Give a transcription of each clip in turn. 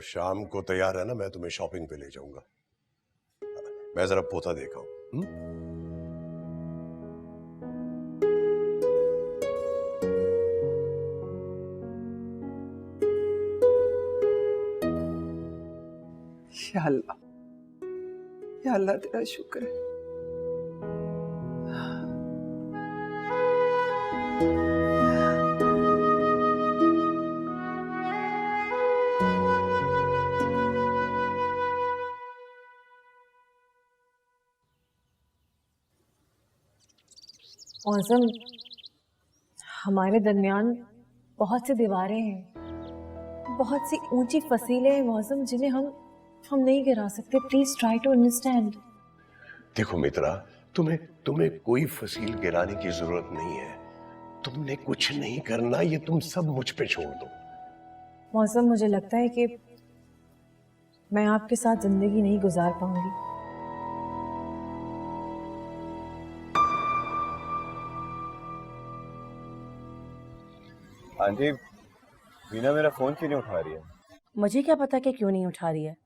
और शाम को तैयार है ना, मैं तुम्हें शॉपिंग पे ले जाऊंगा। मैं जरा पोता देखा हूं। या अल्लाह, या अल्लाह तेरा शुक्र है। मौसम, हमारे दरमियान बहुत सी दीवारें हैं, बहुत सी ऊंची फसीलें हैं मौसम, जिन्हें हम नहीं गिरा सकते। Please try to understand. देखो मित्रा, तुम्हें कोई फसील गिराने की जरूरत नहीं है। तुमने कुछ नहीं करना, ये तुम सब मुझ पे छोड़ दो। मौसम, मुझे लगता है कि मैं आपके साथ जिंदगी नहीं गुजार पाऊंगी। आंटी, वीना मेरा फोन क्यों नहीं उठा रही है? मुझे क्या पता कि क्यों नहीं उठा रही है।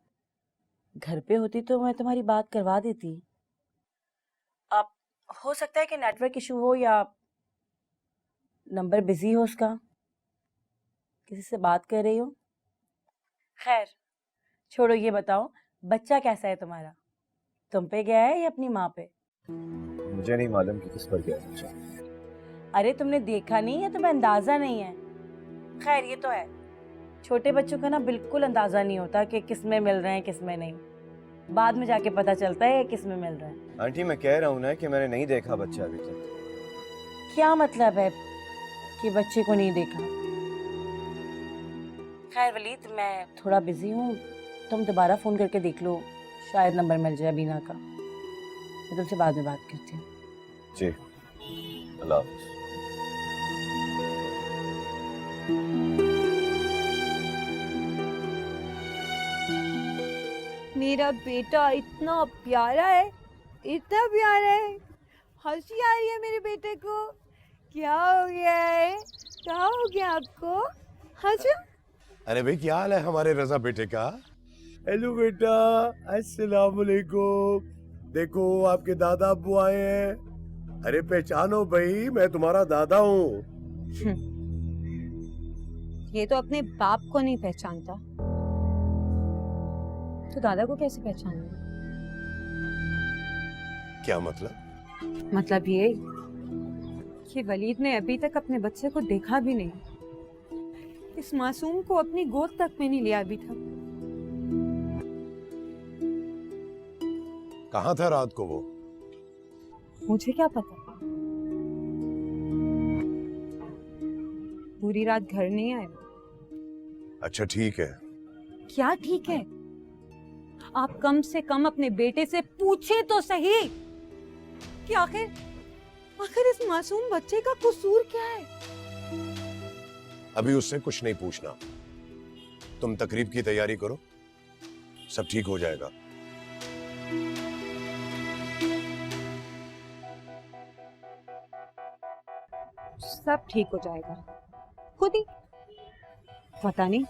घर पे होती तो मैं तुम्हारी बात करवा देती। अब हो सकता है कि नेटवर्क इशू हो या नंबर बिजी हो उसका, किसी से बात कर रही हो। खैर छोड़ो, ये बताओ बच्चा कैसा है तुम्हारा? तुम पे गया है या अपनी माँ पे? मुझे नहीं मालूम कि किस पर गया है बच्चा। अरे तुमने देखा नहीं या तुम्हें अंदाजा नहीं है? खैर ये तो है, छोटे बच्चों का ना बिल्कुल अंदाजा नहीं होता कि किस में मिल रहे हैं किस में नहीं। बाद में जाके पता चलता है किस में मिल रहा है। आंटी, मैं कह रहा हूँ ना कि मैंने नहीं देखा बच्चा अभी तक। क्या मतलब है कि बच्चे को नहीं देखा? खैर वलीद, मैं थोड़ा बिजी हूँ, तुम दोबारा फोन करके देख लो, शायद नंबर मिल जाए बीना का। मैं तुमसे बाद में बात करती हूँ। जी, अल्लाह हाफ़िज़। मेरा बेटा इतना प्यारा है, इतना प्यारा है। हंसी आ रही है मेरे बेटे को। क्या हो गया है? क्या हो गया आपको? हंसो। अरे भाई, क्या हाल है हमारे रजा बेटे का? हेलो बेटा, अस्सलाम वालेकुम। देखो आपके दादा अब्बू आए हैं। अरे पहचानो भाई, मैं तुम्हारा दादा हूँ। ये तो अपने बाप को नहीं पहचानता, तो दादा को कैसे पहचानेगा? क्या मतलब? मतलब ये कि वलीद ने अभी तक अपने बच्चे को देखा भी नहीं, इस मासूम को अपनी गोद तक में नहीं लिया अभी तक। कहाँ था रात को वो? मुझे क्या पता, पूरी रात घर नहीं आए। अच्छा ठीक है। क्या ठीक है? आप कम से कम अपने बेटे से पूछे तो सही कि आखिर इस मासूम बच्चे का कसूर क्या है। अभी उससे कुछ नहीं पूछना, तुम तकरीब की तैयारी करो, सब ठीक हो जाएगा। सब ठीक हो जाएगा खुद ही। पता नहीं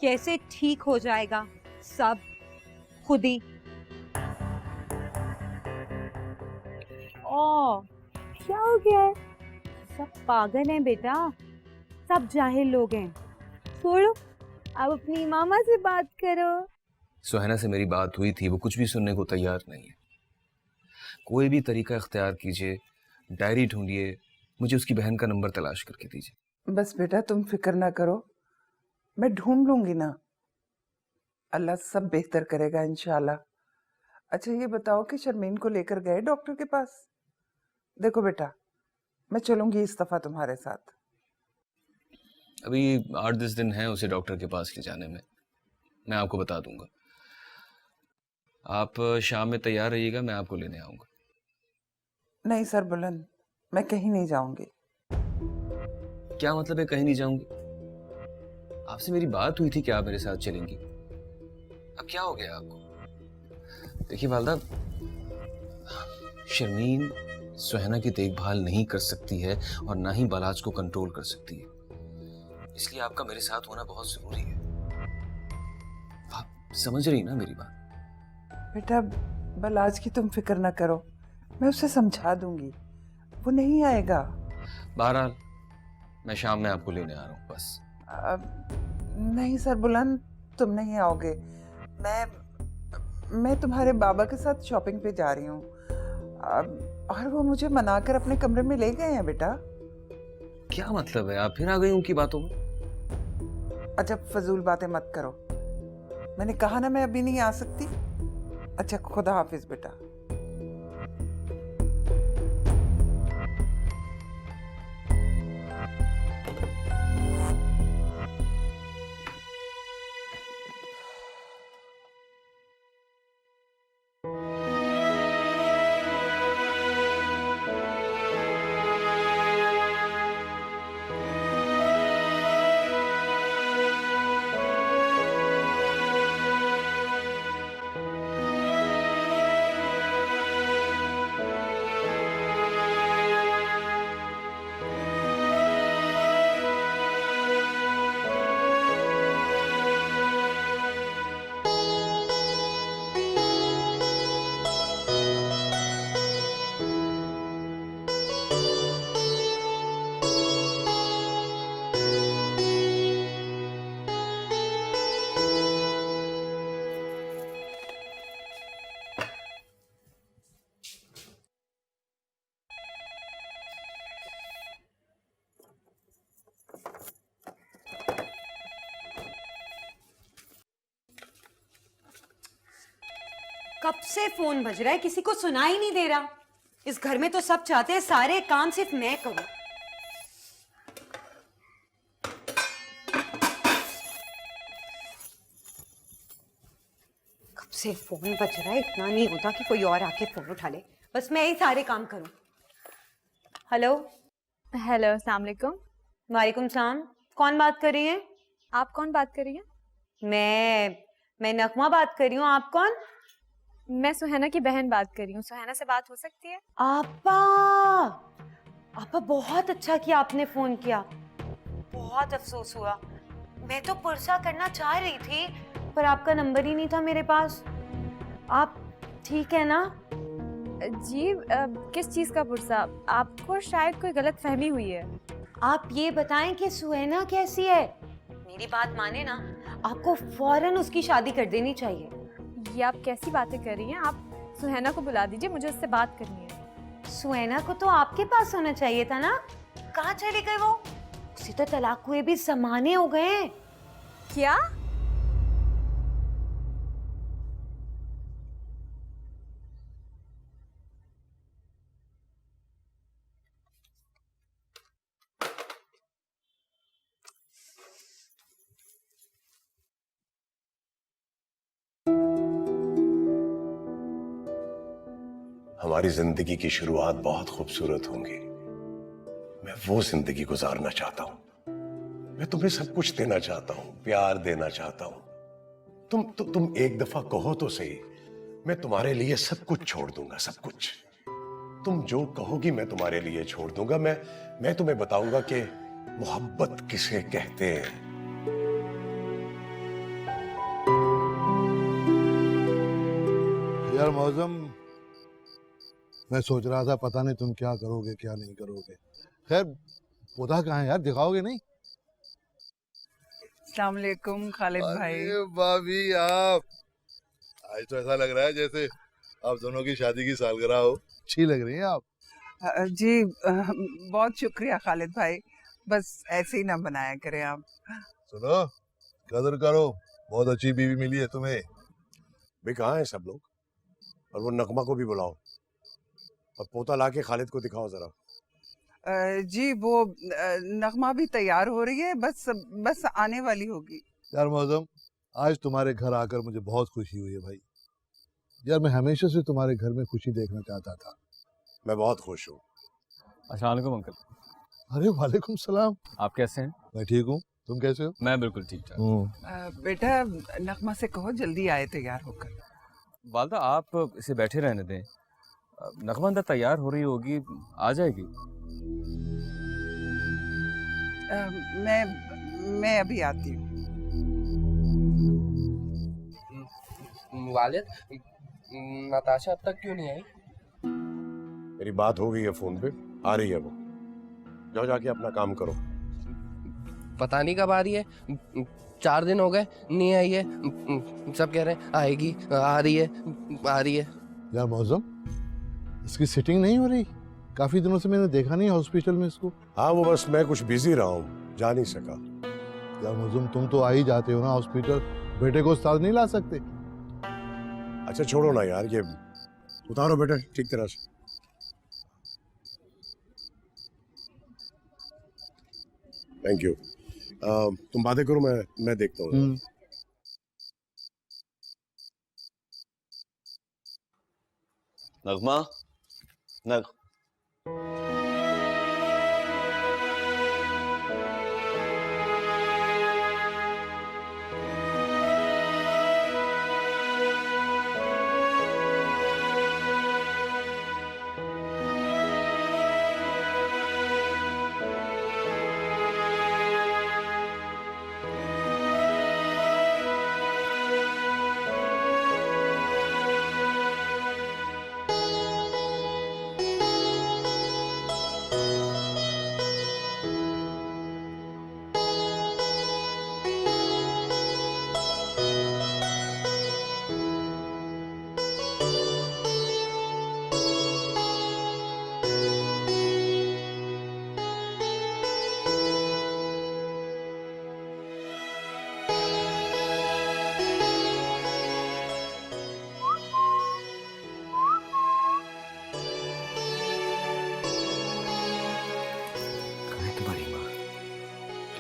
कैसे ठीक हो जाएगा, सब खुद ही। ओ, क्या हो गया है? सब पागल हैं बेटा, सब जाहिल लोग हैं। छोड़ो, अब अपनी मामा से बात करो। सुहाना से मेरी बात हुई थी, वो कुछ भी सुनने को तैयार नहीं है। कोई भी तरीका इख्तियार कीजिए, डायरी ढूंढिए, मुझे उसकी बहन का नंबर तलाश करके दीजिए। बस बेटा तुम फिक्र ना करो, मैं ढूंढ लूंगी ना, अल्लाह सब बेहतर करेगा इंशाल्लाह। अच्छा ये बताओ कि शर्मीन को लेकर गए डॉक्टर के पास? देखो बेटा, मैं चलूंगी इस दफा तुम्हारे साथ। अभी 8-10 दिन हैं उसे डॉक्टर के पास ले जाने में, मैं आपको बता दूंगा। आप शाम में तैयार रहिएगा, मैं आपको लेने आऊंगा। नहीं सर बुलंद, मैं कहीं नहीं जाऊंगी। क्या मतलब है कहीं नहीं जाऊंगी? आपसे मेरी बात हुई थी कि आप मेरे साथ चलेंगी, अब क्या हो गया आपको? देखिए वालदा, शर्मीन सुहाना की देखभाल नहीं कर सकती है और ना ही बालाज को कंट्रोल कर सकती है, इसलिए आपका मेरे साथ होना बहुत जरूरी है। समझ रही ना मेरी बात? बेटा बलाज की तुम फिक्र ना करो, मैं उसे समझा दूंगी, वो नहीं आएगा। बहरहाल मैं शाम में आपको लेने आ रहा हूँ बस। नहीं सरबुलंद, तुम नहीं आओगे। मैं तुम्हारे बाबा के साथ शॉपिंग पे जा रही हूँ और वो मुझे मनाकर अपने कमरे में ले गए हैं बेटा। क्या मतलब है, आप फिर आ गई उनकी बातों में? अच्छा फजूल बातें मत करो, मैंने कहा ना मैं अभी नहीं आ सकती। अच्छा खुदा हाफिज बेटा। कब से फोन बज रहा है, किसी को सुना ही नहीं दे रहा। इस घर में तो सब चाहते हैं सारे काम सिर्फ मैं करूं। कब से फोन बज रहा है, इतना नहीं होता कि कोई और आके फोन उठा ले, बस मैं ही सारे काम करूं। हेलो। हेलो, अस्सलाम वालेकुम। वालेकुम सलाम। कौन बात कर रही है? आप कौन बात कर रही हैं? मैं नगमा बात कर रही हूँ। आप कौन? मैं सुहैना की बहन बात कर रही हूँ। सुहैना से बात हो सकती है? आपा, आपा बहुत अच्छा किया आपने फोन किया, बहुत अफसोस हुआ। मैं तो पुरसा करना चाह रही थी पर आपका नंबर ही नहीं था मेरे पास। आप ठीक है ना? जी किस चीज़ का पुरसा? आपको शायद कोई गलत फहमी हुई है। आप ये बताएं कि सुहैना कैसी है? मेरी बात माने ना, आपको फौरन उसकी शादी कर देनी चाहिए। ये आप कैसी बातें कर रही हैं? आप सुहैना को बुला दीजिए, मुझे उससे बात करनी है। सुहैना को तो आपके पास होना चाहिए था ना, कहाँ चली गई वो? उसे तो तलाक हुए भी ज़माने हो गए हैं। क्या? हमारी जिंदगी की शुरुआत बहुत खूबसूरत होंगी। मैं वो जिंदगी गुजारना चाहता हूं। मैं तुम्हें सब कुछ देना चाहता हूं, प्यार देना चाहता हूं। तुम एक दफा कहो तो सही, मैं तुम्हारे लिए सब कुछ छोड़ दूंगा, सब कुछ। तुम जो कहोगी मैं तुम्हारे लिए छोड़ दूंगा। मैं तुम्हें बताऊंगा कि मोहब्बत किसे कहते हैं। यार मौजम, मैं सोच रहा था पता नहीं तुम क्या करोगे क्या नहीं करोगे। खैर पौधा कहाँ है यार, दिखाओगे नहीं? अस्सलाम वालेकुम खालिद भाई। अरे भाभी आप, आज तो ऐसा लग रहा है जैसे आप दोनों की शादी की सालगिरह हो। अच्छी लग रही हैं आप। जी बहुत शुक्रिया खालिद भाई, बस ऐसे ही ना बनाया करें आप। सुनो, कदर करो, बहुत अच्छी बीवी मिली है तुम्हें। भाई कहाँ है सब लोग? और वो नगमा को भी बुलाओ और पोता लाके खालिद को दिखाओ जरा। जी वो नगमा भी तैयार हो रही है, बस आने वाली होगी। यार मौजम, आज तुम्हारे घर आकर मुझे बहुत खुशी हुई है भाई। यार मैं हमेशा से तुम्हारे घर में खुशी देखना चाहता था। मैं बहुत खुश हूँ। अस्सलाम वालेकुम अंकल। अरे वालेकुम सलाम। आप कैसे हैं? मैं ठीक हूँ, तुम कैसे हो? मैं बिल्कुल ठीक ठाक। बेटा नगमा से कहो जल्दी आए तैयार होकर। वालदा आप इसे बैठे रहने दें, नगमा अंदर तैयार हो रही होगी, आ जाएगी। मैं अभी आती हूँ। वालिद, नताशा अब तक क्यों नहीं आई? मेरी बात हो गई है फोन पे, आ रही है वो। जाओ जाके अपना काम करो। पता नहीं कब आ रही है, 4 दिन हो गए नहीं आई है। सब कह रहे हैं आएगी, आ रही है, आ रही है। यार मौसम, इसकी सिटिंग नहीं हो रही? काफी दिनों से मैंने देखा नहीं हॉस्पिटल में इसको। हाँ वो बस मैं कुछ बिजी रहा हूँ, जा नहीं सका। यार मौसम, तुम तो आ ही जाते हो ना हॉस्पिटल, बेटे को साथ नहीं ला सकते? अच्छा छोड़ो ना यार, ये उतारो बेटा ठीक तरह से। Thank you. तुम बातें करो, मैं देखता हूँ। नगमा, नग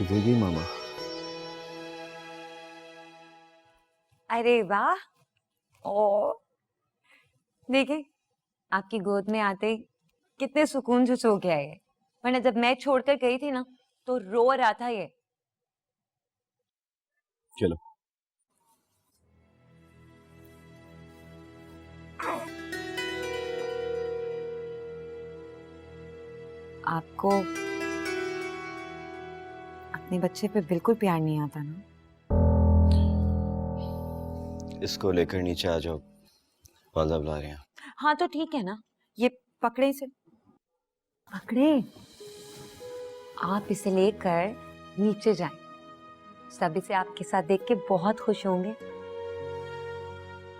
देगी मामा। अरे वाह, ओ देखिए आपकी गोद में आते ही कितने सुकून से सो गया ये, वरना जब मैं छोड़कर गई थी ना तो रो रहा था ये। चलो आपको अपने बच्चे पे बिल्कुल प्यार नहीं आता ना? इसको लेकर नीचे आ जाओ, वाला बुला रहे हैं। हाँ तो ठीक है ना, ये पकड़े इसे, पकड़े। आप इसे लेकर नीचे जाएं, सब इसे आपके साथ देख के बहुत खुश होंगे।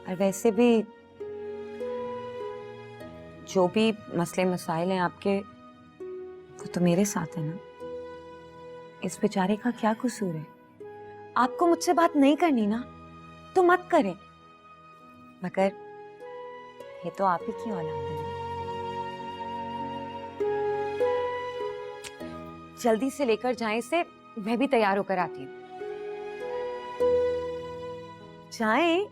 और वैसे भी जो भी मसले मसाइल हैं आपके, वो तो मेरे साथ है ना। इस बेचारे का क्या कसूर है? आपको मुझसे बात नहीं करनी ना तो मत करें, मगर ये तो आप ही की औलाद है। जल्दी से लेकर जाएं इसे, मैं भी तैयार होकर आती हूँ। जाएं।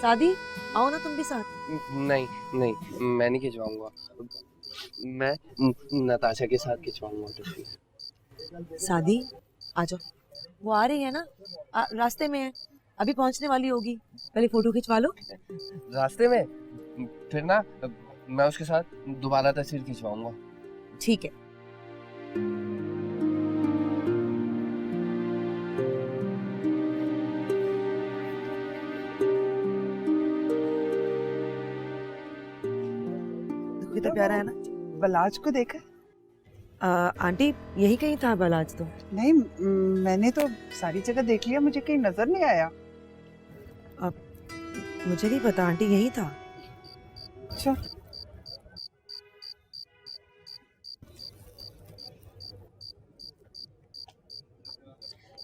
सादी आओ ना तुम भी साथ। नहीं नहीं, मैं नहीं खिंचवाऊंगा। मैं नताशा के साथ खिंचवाऊंगा तस्वीर। सादी आ जाओ, वो आ रही है ना, रास्ते में है, अभी पहुंचने वाली होगी, पहले फोटो खिंचवा लो। रास्ते में? फिर ना मैं उसके साथ दोबारा तस्वीर खिंचवाऊंगा। ठीक है। कितना प्यारा है ना। बलाज को देखा? आंटी यही कहीं था बलाज तो। नहीं, मैंने तो सारी जगह देख लिया, मुझे कहीं नजर नहीं आया। मुझे नहीं पता आंटी, यही था। अच्छा,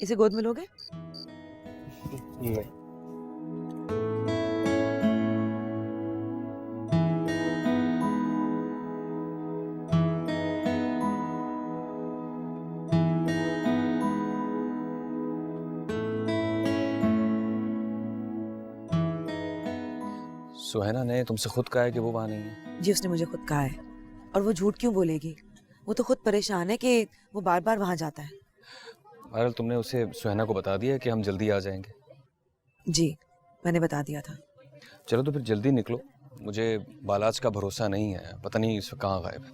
इसे गोद में लोगे? नहीं। सुहाना ने तुमसे खुद कहा है कि वो वहाँ नहीं है? जी उसने मुझे खुद कहा है, और वो झूठ क्यों बोलेगी, वो तो खुद परेशान है कि वो बार बार वहाँ जाता है। बहरहाल तुमने उसे सुहाना को बता दिया कि हम जल्दी आ जाएंगे? जी मैंने बता दिया था। चलो तो फिर जल्दी निकलो, मुझे बालाज का भरोसा नहीं है, पता नहीं इस वक्त कहाँ गायब है।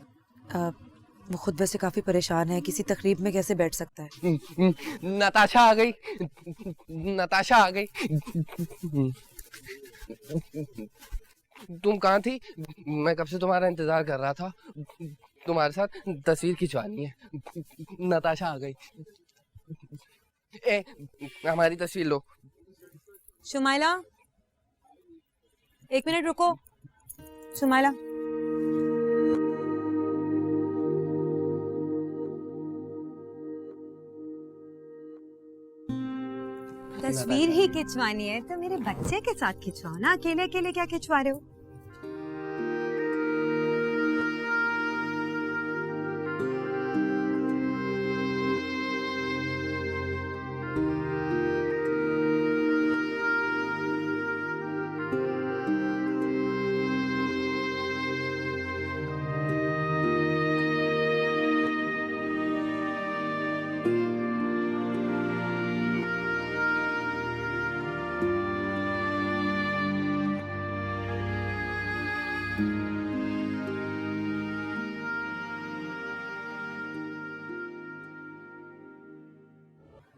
वो खुद वैसे काफी परेशान है, किसी तकरीब में कैसे बैठ सकता है। नताशा आ गई, नताशा आ गई। तुम कहाँ थी? मैं कब से तुम्हारा इंतजार कर रहा था, तुम्हारे साथ तस्वीर खिंचवानी है। नताशा आ गई। ए, हमारी तस्वीर लो। शुमाइला, एक मिनट रुको। शुमाइला, तस्वीर ही खिंचवानी है तो मेरे बच्चे के साथ खिंचवाओ ना, अकेले अकेले क्या खिंचवा रहे हो?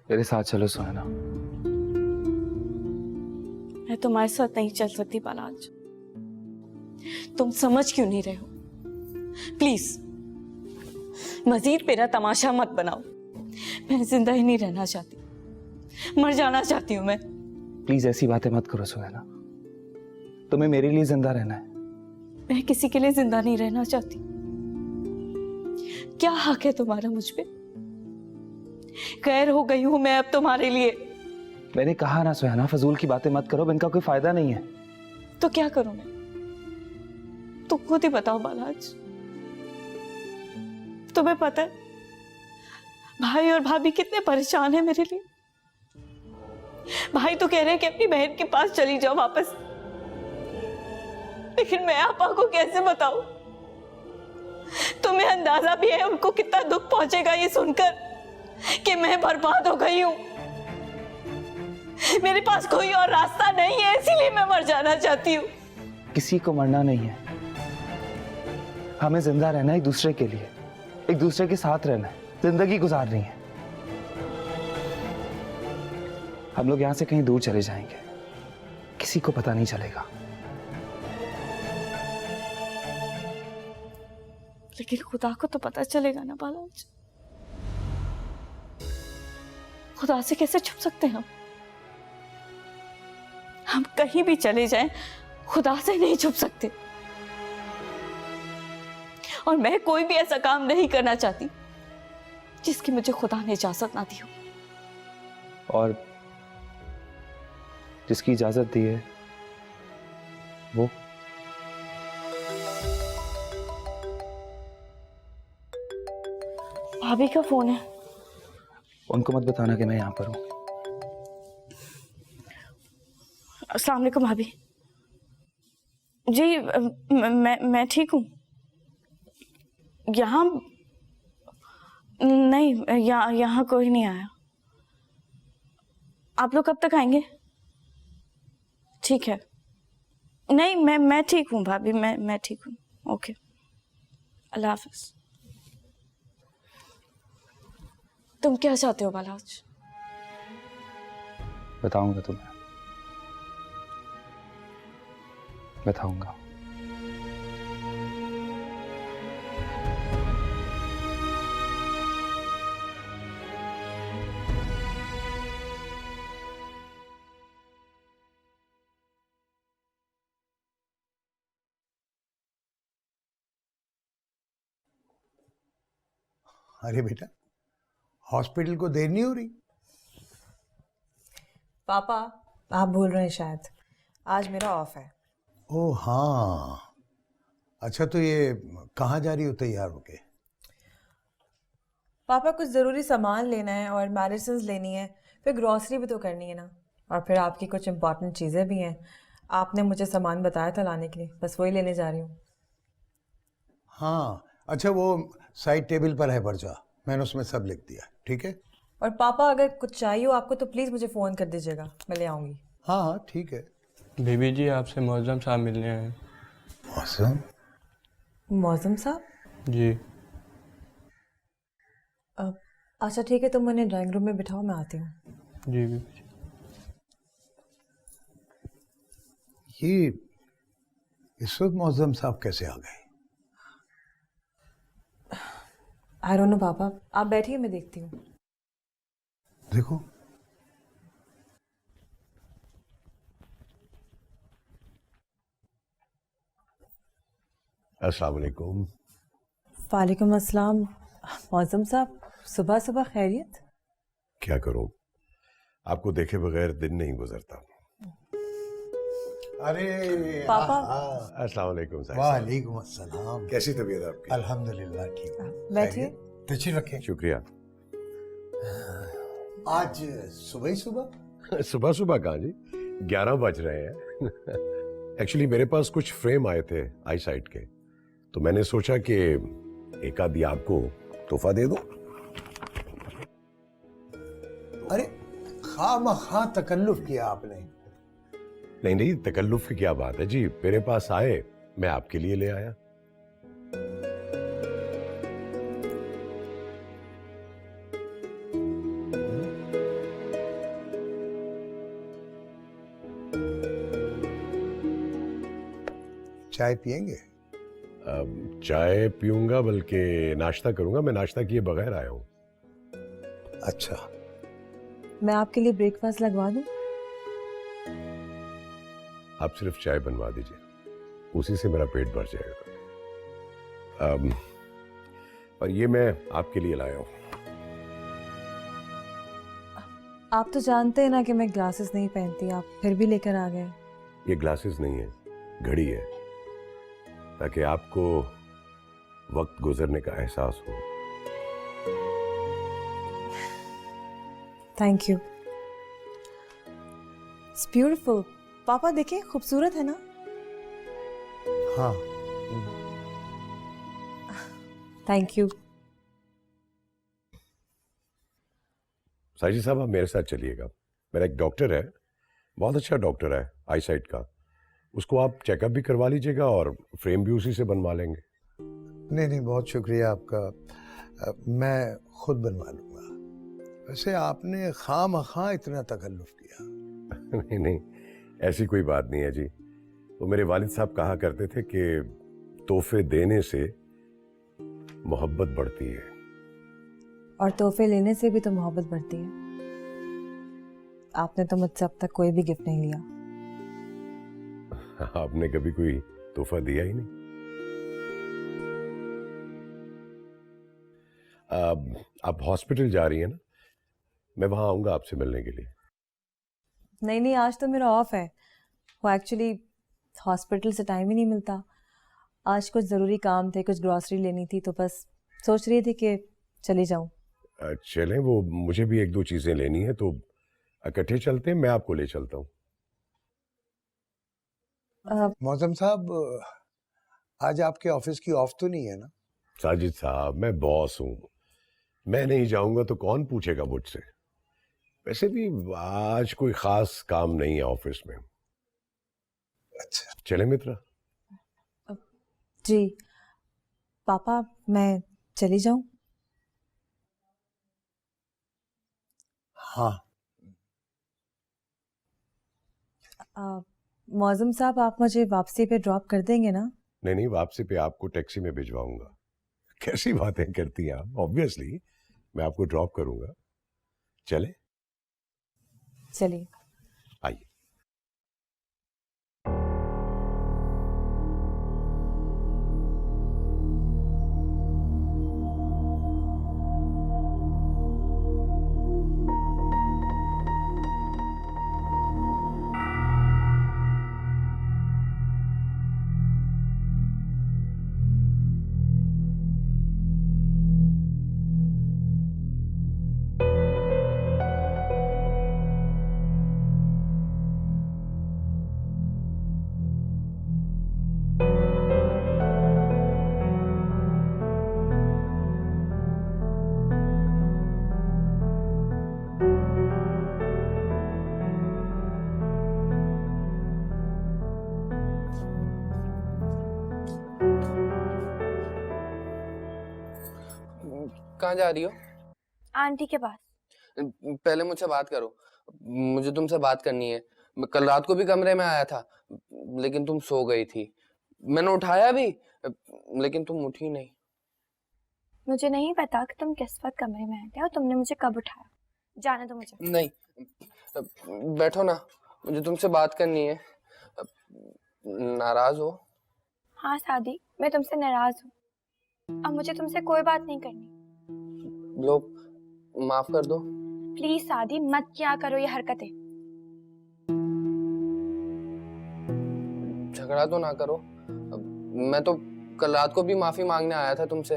मेरे साथ चलो सुहाना। मैं तुम्हारे साथ नहीं चल सकती बालाज, तुम समझ क्यों नहीं रहे हो? प्लीज मजीद मेरा तमाशा मत बनाओ, मैं जिंदा ही नहीं रहना चाहती, मर जाना चाहती हूँ मैं। प्लीज ऐसी बातें मत करो सुहाना, तुम्हें मेरे लिए जिंदा रहना है। मैं किसी के लिए जिंदा नहीं रहना चाहती। क्या हक है तुम्हारा मुझ पे? गैर हो गई हूं मैं अब तुम्हारे लिए। मैंने कहा ना सुहाना, फजूल की बातें मत करो, इनका कोई फायदा नहीं है। तो क्या करूं मैं? तुम खुद ही बताओ बालाज। तुम्हें पता है भाई और भाभी कितने परेशान हैं मेरे लिए। भाई तो कह रहे हैं कि अपनी बहन के पास चली जाओ वापस, लेकिन मैं आपा को कैसे बताऊं? तुम्हें अंदाजा भी है उनको कितना दुख पहुंचेगा ये सुनकर कि मैं बर्बाद हो गई हूं। मेरे पास कोई और रास्ता नहीं है, इसीलिए मैं मर जाना चाहती हूँ। किसी को मरना नहीं है, हमें जिंदा रहना है एक दूसरे के लिए, एक दूसरे के साथ रहना है, जिंदगी गुजारनी है। हम लोग यहाँ से कहीं दूर चले जाएंगे, किसी को पता नहीं चलेगा। लेकिन खुदा को तो पता चलेगा ना बालाज। खुदा से कैसे छुप सकते हैं हम कहीं भी चले जाएं, खुदा से नहीं छुप सकते। और मैं कोई भी ऐसा काम नहीं करना चाहती जिसकी मुझे खुदा ने इजाजत ना दी हो। और जिसकी इजाजत दी है वो भाभी का फोन है। उनको मत बताना कि मैं यहाँ पर हूँ। अस्सलाम वालेकुम भाभी। जी मैं ठीक हूँ। यहाँ नहीं, यहाँ कोई नहीं आया। आप लोग कब तक आएंगे? ठीक है। नहीं, मैं ठीक हूँ भाभी, मैं ठीक हूँ। ओके, अल्लाह हाफिज। तुम क्या चाहते हो बालाज? बताऊंगा तुम्हें, बताऊंगा। अरे बेटा, हॉस्पिटल को देर नहीं हो रही? पापा, आप भूल रहे हैं शायद, आज मेरा ऑफ है। ओ हाँ, अच्छा तो ये कहाँ जा रही हो तैयार होके? पापा कुछ ज़रूरी सामान लेना है और मेडिसिन लेनी है, फिर ग्रॉसरी भी तो करनी है ना, और फिर आपकी कुछ इम्पोर्टेंट चीज़ें भी हैं। आपने मुझे सामान बताया था लाने के लिए, बस वही लेने जा रही हूँ। हाँ अच्छा, वो साइड टेबल पर है पर्चा, मैंने उसमें सब लिख दिया, ठीक है? और पापा अगर कुछ चाहिए हो आपको तो प्लीज़ मुझे फ़ोन कर दीजिएगा, मैं ले आऊँगी। हाँ हाँ ठीक है। बीबी जी आपसे मौज़म साहब मिलने आए। मौसम? मौसम साहब? जी। अच्छा ठीक है, तुम मुझे ड्राइंग रूम में बिठाओ, मैं आती हूँ। जी बीबी जी। ये इस वक्त मौसम साहब कैसे आ गए? आई डोंट नो पापा, आप बैठिए, मैं देखती हूँ। देखो, अस्सलाम वालेकुम। वालेकुम अस्सलाम। मौसम साहब, सुबह सुबह खैरियत? क्या करूं, आपको देखे बगैर दिन नहीं गुजरता। अरे पापा। अस्सलाम वालेकुम साहिब। वालेकुम अस्सलाम। कैसी तबीयत आपकी? अल्हम्दुलिल्लाह ठीक है। बैठिए। तशरीफ रखें। शुक्रिया। आज सुबह ही सुबह? सुबह सुबह कहाँ जी, 11 बज रहे हैं। एक्चुअली मेरे पास कुछ फ्रेम आए थे आई साइट के, तो मैंने सोचा कि एक आधी आपको तोहफा दे दूं। अरे खामखा तकल्लुफ किया आपने। नहीं नहीं, तकल्लुफ की क्या बात है जी, मेरे पास आए, मैं आपके लिए ले आया। चाय पियेंगे? चाय पीऊंगा, बल्कि नाश्ता करूंगा, मैं नाश्ता किए बगैर आया हूं। अच्छा, मैं आपके लिए ब्रेकफास्ट लगवा दूं? आप सिर्फ चाय बनवा दीजिए, उसी से मेरा पेट भर जाएगा। और ये मैं आपके लिए लाया हूं। आप तो जानते हैं ना कि मैं ग्लासेस नहीं पहनती, आप फिर भी लेकर आ गए। ये ग्लासेस नहीं है, घड़ी है, ताकि आपको वक्त गुजरने का एहसास हो। Thank you, it's beautiful. पापा देखिए, खूबसूरत है ना? हाँ। Thank you. साजिद साहब, आप मेरे साथ चलिएगा। मेरा एक डॉक्टर है, बहुत अच्छा डॉक्टर है आई साइट का, उसको आप चेकअप भी करवा लीजिएगा और फ्रेम भी उसी से बनवा लेंगे। नहीं नहीं, बहुत शुक्रिया आपका, मैं खुद बनवा लूँगा। वैसे आपने खामखा इतना तकल्लुफ किया। नहीं नहीं, ऐसी कोई बात नहीं है जी। वो मेरे वालिद साहब कहा करते थे कि तोहफे देने से मोहब्बत बढ़ती है। और तोहफे लेने से भी तो मोहब्बत बढ़ती है। आपने तो मुझसे अब तक कोई भी गिफ्ट नहीं लिया। आपने कभी कोई तोहफा दिया ही नहीं। आप हॉस्पिटल जा रही हैं ना, मैं वहां आऊंगा आपसे मिलने के लिए। नहीं नहीं, आज तो मेरा ऑफ है। वो एक्चुअली हॉस्पिटल से टाइम ही नहीं मिलता। आज कुछ ज़रूरी काम थे, कुछ ग्रॉसरी लेनी थी, तो बस सोच रही थी कि चली जाऊं। चलें, वो मुझे भी एक दो चीजें लेनी है, तो इकट्ठे चलते हैं, मैं आपको ले चलता हूँ। मौजम साहब, आज आपके ऑफिस की ऑफ तो नहीं है ना? साजिद साहब, मैं बॉस हूं, मैं नहीं जाऊंगा तो कौन पूछेगा मुझसे। वैसे भी आज कोई खास काम नहीं है ऑफिस में। अच्छा, चले मित्रा। जी पापा, मैं चली जाऊं? हाँ। मौजम साहब, आप मुझे वापसी पे ड्रॉप कर देंगे ना? नहीं नहीं, वापसी पे आपको टैक्सी में भिजवाऊंगा। कैसी बातें करती हैं आप। ऑब्वियसली मैं आपको ड्रॉप करूंगा। चले? चलिए। आइए। कहाँ जा रही हो? आंटी के पास। पहले मुझसे बात करो, मुझे तुमसे बात करनी है। मैं कल रात को भी कमरे में आया था, लेकिन तुम सो गई थी। मैंने उठाया भी, लेकिन तुम उठी नहीं। मुझे नहीं पता कि तुम किस वक्त कमरे में आए थे और तुमने मुझे कब उठाया। जाने दो मुझे। नहीं, बैठो ना, मुझे तुमसे बात करनी है। नाराज हो? हाँ सादी, मैं तुमसे नाराज हूँ। अब मुझे तुमसे कोई बात नहीं करनी। लो, माफ कर दो। प्लीज सादी, मत किया करो ये हरकतें। झगड़ा तो ना करो। मैं तो कल रात को भी माफी मांगने आया था तुमसे,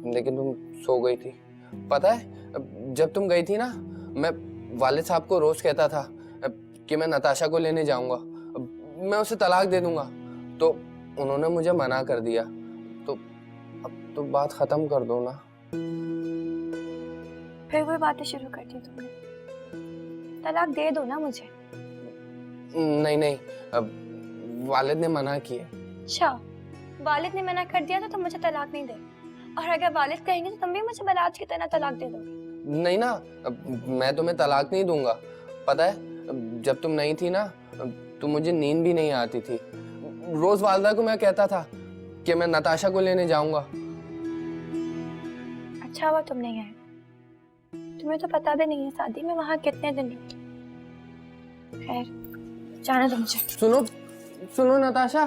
लेकिन तुम सो गई थी। पता है, जब तुम गई थी ना, मैं वालिद साहब को रोज कहता था कि मैं नताशा को लेने जाऊंगा, मैं उसे तलाक दे दूंगा। तो उन्होंने मुझे मना कर दिया। तो अब तो बात खत्म कर दो ना। फिर वही बातें शुरू कर दी तुमने। तलाक दे दो ना मुझे। नहीं नहीं, वालिद ने मना किया। अच्छा, वालिद ने मना कर दिया तो तुम मुझे तलाक नहीं दे, और अगर वालिद कहेंगे तो तुम भी मुझे बलाज की तरह तलाक दे दोगे। नहीं ना, मैं तुम्हें तलाक नहीं दूंगा। पता है, जब तुम नहीं थी ना, तो मुझे नींद भी नहीं आती थी। रोज वालदा को मैं कहता था कि मैं नताशा को लेने जाऊंगा। अच्छा हुआ तुम नहीं आए। तुम्हें तो पता भी नहीं है शादी में वहां कितने दिन रुकी। खैर, जाने दो मुझे। सुनो सुनो नताशा,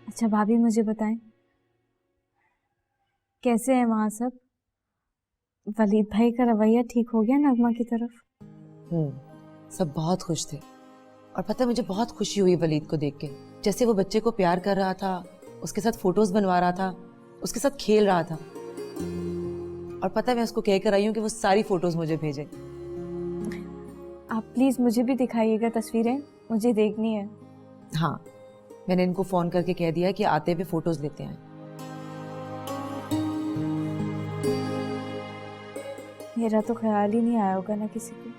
अच्छा भाभी, मुझे बताएं कैसे हैं वहाँ सब? वलीद भाई का रवैया ठीक हो गया नगमा की तरफ? सब बहुत खुश थे। और पता है, मुझे बहुत खुशी हुई वलीद को देख के। जैसे वो बच्चे को प्यार कर रहा था, उसके साथ फोटोज बनवा रहा था, उसके साथ खेल रहा था। और पता है, मैं उसको कह कर आई हूँ कि वो सारी फोटोज मुझे भेजे। आप प्लीज मुझे भी दिखाइएगा तस्वीरें, मुझे देखनी है। हाँ, मैंने इनको फोन करके कह दिया कि आते हुए फोटोज लेते हैं। मेरा तो ख्याल ही नहीं आया होगा ना किसी को।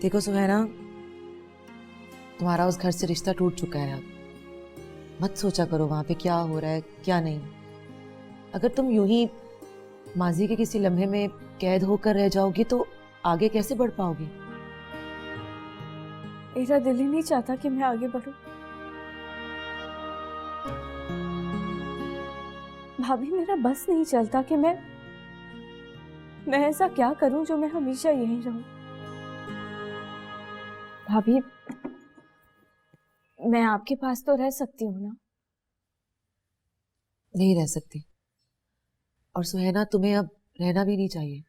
देखो सुहैना, तुम्हारा उस घर से रिश्ता टूट चुका है। अब मत सोचा करो वहां पे क्या हो रहा है क्या नहीं। अगर तुम यूं ही माजी के किसी लम्हे में कैद होकर रह जाओगी तो आगे कैसे बढ़ पाओगी? मेरा दिल ही नहीं चाहता कि मैं आगे बढ़ूं। भाभी, मेरा बस नहीं चलता कि मैं ऐसा क्या करूं जो मैं हमेशा यहीं रहूं। भाभी, मैं आपके पास तो रह सकती हूँ ना? नहीं रह सकती। और सुहैना, तुम्हें अब रहना भी नहीं चाहिए।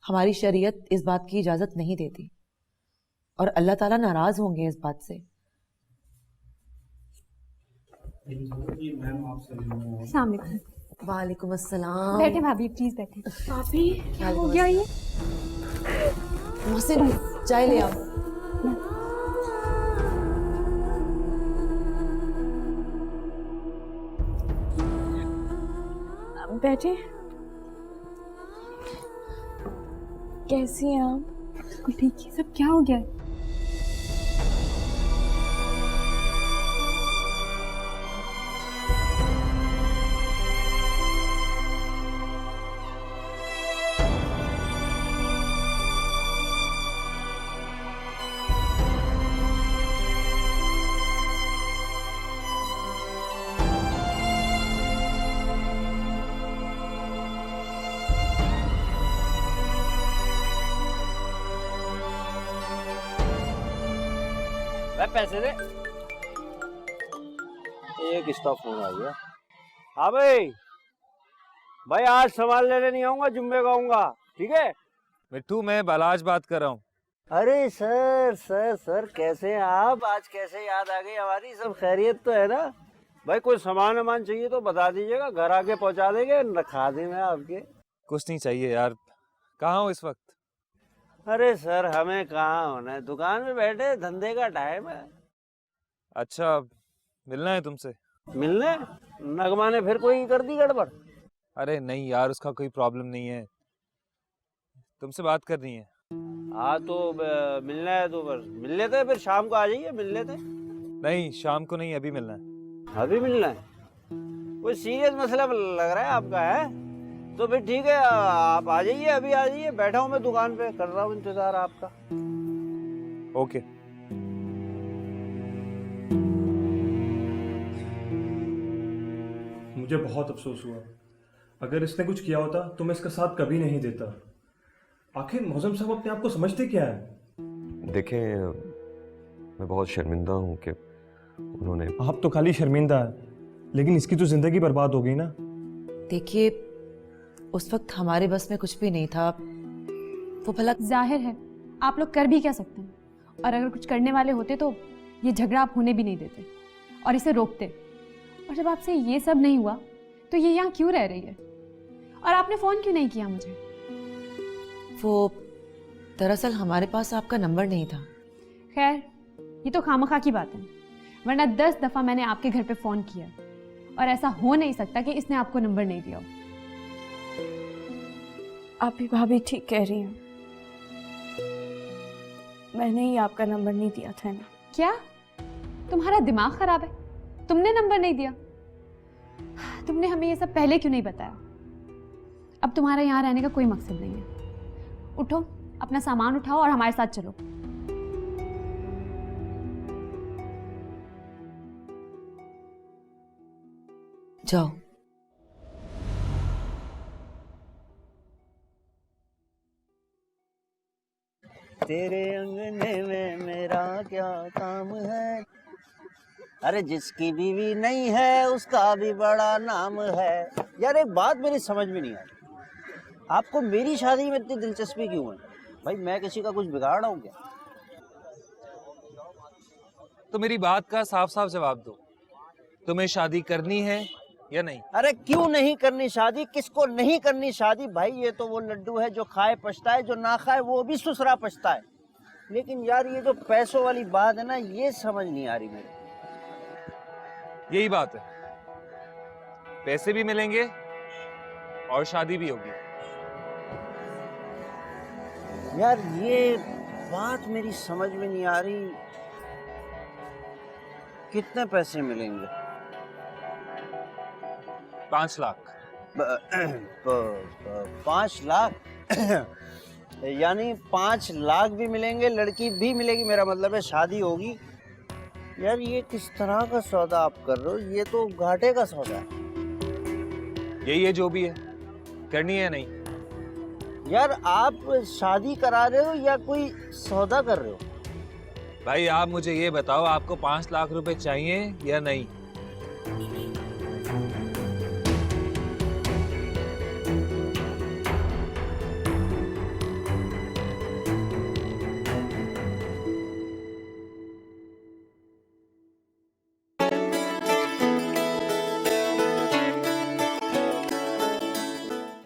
हमारी शरीयत इस बात की इजाजत नहीं देती, और अल्लाह ताला नाराज होंगे इस बात से। अस्सलाम वालेकुम। वालेकुम अस्सलाम। बैठे भाभी, प्लीज बैठे। भाभी क्या हो गया ये? मोहसिन चाय ले आओ। बैठे। कैसी हैं आप? बिल्कुल ठीक है। सब क्या हो गया? पैसे दे। ये किसका फोन आ गया? हाँ भाई, भाई आज सामान लेने नहीं आऊंगा, जुम्मे का आऊंगा, ठीक है? मिट्टू, मैं बालाज बात कर रहा हूँ। अरे सर कैसे हैं आप? आज कैसे याद आ गई हमारी? सब खैरियत तो है ना? भाई कोई सामान वामान चाहिए तो बता दीजिएगा, घर आके पहुंचा देंगे, रखा दें मैं आपके। कुछ नहीं चाहिए यार। कहाँ हो इस वक्त? अरे सर हमें कहाँ होना है, दुकान में बैठे, धंधे का टाइम है। अच्छा, मिलना है तुमसे? मिलने? नगमा ने फिर कोई कर दी गड़बड़? अरे नहीं यार, उसका कोई प्रॉब्लम नहीं है, तुमसे बात करनी है। हाँ तो मिलना है तो बस मिल लेते हैं, फिर शाम को आ जाइए, मिल लेते हैं। नहीं, शाम को नहीं, अभी मिलना है। अभी मिलना है? कोई सीरियस मसला लग रहा है आपका, है? तो फिर ठीक है, आप आ जाइए, अभी आ जाइए, बैठा हूँ मैं दुकान पे, कर रहा हूँ इंतजार आपका। ओके। मुझे बहुत अफसोस हुआ। अगर इसने कुछ किया होता तो मैं इसका साथ कभी नहीं देता। आखिर मौजम साहब अपने आप को समझते क्या है? देखें, मैं बहुत शर्मिंदा हूँ कि उन्होंने। आप तो खाली शर्मिंदा है, लेकिन इसकी तो जिंदगी बर्बाद हो गई ना। देखिए, उस वक्त हमारे बस में कुछ भी नहीं था। वो भला जाहिर है आप लोग कर भी क्या सकते हैं, और अगर कुछ करने वाले होते तो ये झगड़ा आप होने भी नहीं देते और इसे रोकते। और जब आपसे ये सब नहीं हुआ तो ये यहाँ क्यों रह रही है? और आपने फोन क्यों नहीं किया मुझे? वो दरअसल हमारे पास आपका नंबर नहीं था। खैर, ये तो खामखा की बात है, वरना 10 दफा मैंने आपके घर पे फोन किया और ऐसा हो नहीं सकता कि इसने आपको नंबर नहीं दिया हो। आप ही भाभी ठीक कह रही हैं, मैंने ही आपका नंबर नहीं दिया था ना। क्या तुम्हारा दिमाग खराब है? तुमने नंबर नहीं दिया? तुमने हमें ये सब पहले क्यों नहीं बताया? अब तुम्हारा यहाँ रहने का कोई मकसद नहीं है। उठो, अपना सामान उठाओ और हमारे साथ चलो। जाओ। तेरे अंगने में मेरा क्या काम है? अरे जिसकी बीवी नहीं है उसका भी बड़ा नाम है। यार एक बात मेरी समझ में नहीं आ रही, आपको मेरी शादी में इतनी दिलचस्पी क्यों है? भाई मैं किसी का कुछ बिगाड़ रहा हूँ क्या? तो मेरी बात का साफ साफ जवाब दो, तुम्हें शादी करनी है या नहीं? अरे क्यों नहीं करनी शादी? किसको नहीं करनी शादी? भाई ये तो वो लड्डू है जो खाए पछताए, जो ना खाए वो भी ससुरा पछताए। लेकिन यार ये जो पैसों वाली बात है ना, ये समझ नहीं आ रही मेरे। यही बात है, पैसे भी मिलेंगे और शादी भी होगी। यार ये बात मेरी समझ में नहीं आ रही। कितने पैसे मिलेंगे? 5 लाख। 5 लाख? यानी 5 लाख भी मिलेंगे, लड़की भी मिलेगी, मेरा मतलब है शादी होगी। यार ये किस तरह का सौदा आप कर रहे हो? ये तो घाटे का सौदा है। यही है जो भी है, करनी है नहीं? यार आप शादी करा रहे हो या कोई सौदा कर रहे हो? भाई आप मुझे ये बताओ, आपको 5 लाख रुपए चाहिए या नहीं?